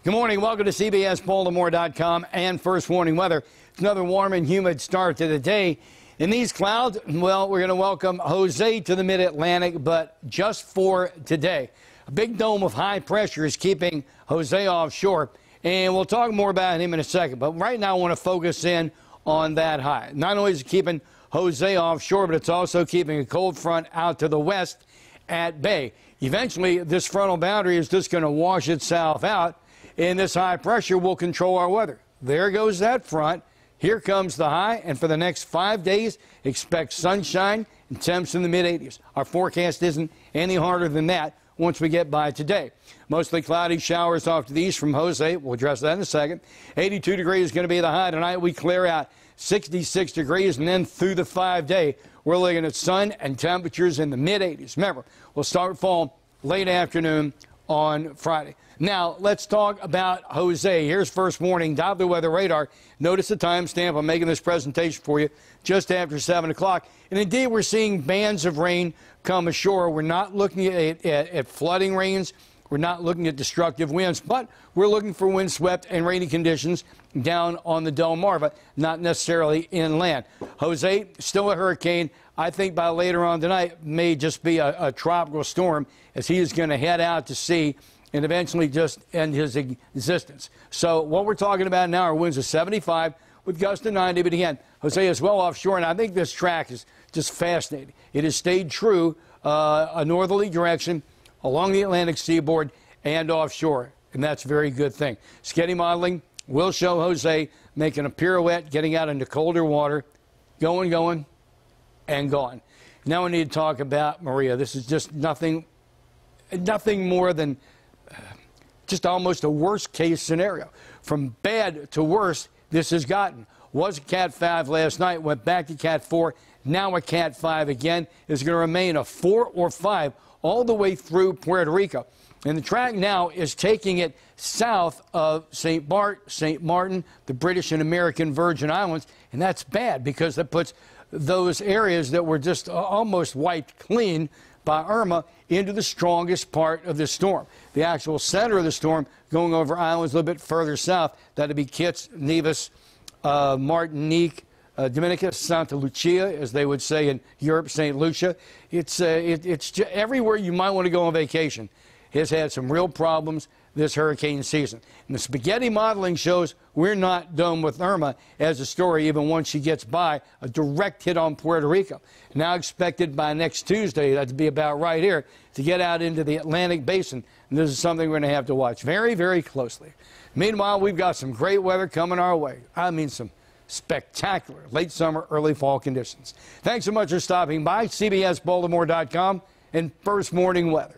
Good morning. Welcome to CBSBaltimore.com and First Warning Weather. It's another warm and humid start to the day. In these clouds, well, we're going to welcome Jose to the mid-Atlantic, but just for today. A big dome of high pressure is keeping Jose offshore, and we'll talk more about him in a second. But right now, I want to focus in on that high. Not only is it keeping Jose offshore, but it's also keeping a cold front out to the west at bay. Eventually, this frontal boundary is just going to wash itself out, and this high pressure will control our weather. There goes that front. Here comes the high, and for the next 5 days, expect sunshine and temps in the mid-80s. Our forecast isn't any harder than that once we get by today. Mostly cloudy showers off to the east from Jose. We'll address that in a second. 82 degrees is going to be the high tonight. We clear out 66 degrees, and then through the 5-day, we're looking at sun and temperatures in the mid-80s. Remember, we'll start fall late afternoon on Friday. Now, let's talk about Jose. Here's first warning, top the weather radar. Notice the timestamp. I'm making this presentation for you just after 7 o'clock. And indeed, we're seeing bands of rain come ashore. We're not looking at flooding rains. We're not looking at destructive winds, but we're looking for windswept and rainy conditions down on the Del Mar, but not necessarily inland. Jose, still a hurricane. I think by later on tonight may just be a tropical storm as he is going to head out to sea and eventually just end his existence. So what we're talking about now are winds of 75 with gusts to 90. But again, Jose is well offshore, and I think this track is just fascinating. It has stayed true a northerly direction along the Atlantic seaboard and offshore, and that's a very good thing. Sketty modeling will show Jose making a pirouette, getting out into colder water, going, and gone. Now we need to talk about Maria. This is just nothing more than just almost a worst-case scenario. From bad to worse, this has gotten. Was a Cat 5 last night, went back to Cat 4, now a Cat 5 again. Is going to remain a 4 or 5 all the way through Puerto Rico. And the track now is taking it south of St. Martin, the British and American Virgin Islands, and that's bad because that puts those areas that were just almost wiped clean by Irma into the strongest part of the storm. The actual center of the storm going over islands a little bit further south. That'd be Kitts, Nevis, Martinique, Dominica, Santa Lucia, as they would say in Europe, St. Lucia. It's everywhere you might want to go on vacation has had some real problems this hurricane season. And the spaghetti modeling shows we're not done with Irma as a story, even once she gets by, a direct hit on Puerto Rico. Now expected by next Tuesday, that to be about right here, to get out into the Atlantic basin. And this is something we're going to have to watch very, very closely. Meanwhile, we've got some great weather coming our way. I mean, some spectacular late summer, early fall conditions. Thanks so much for stopping by. CBSBaltimore.com and First Warning Weather.